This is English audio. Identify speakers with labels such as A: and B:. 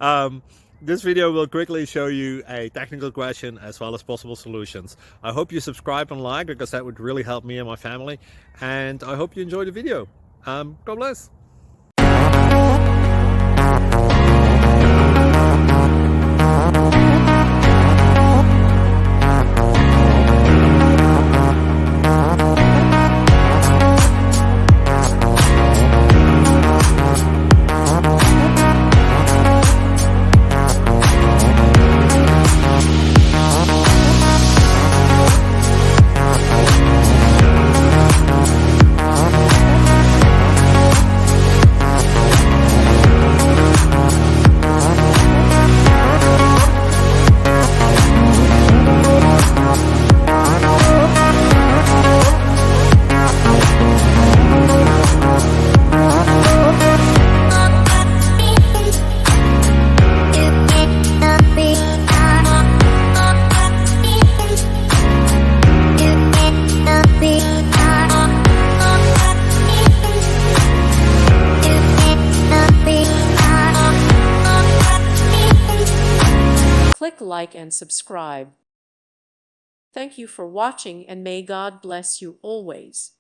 A: um, this video will quickly show you a technical question as well as possible solutions. I hope you subscribe and like, because that would really help me and my family. And I hope you enjoy the video. God bless.
B: Click like and subscribe. Thank you for watching, and may God bless you always.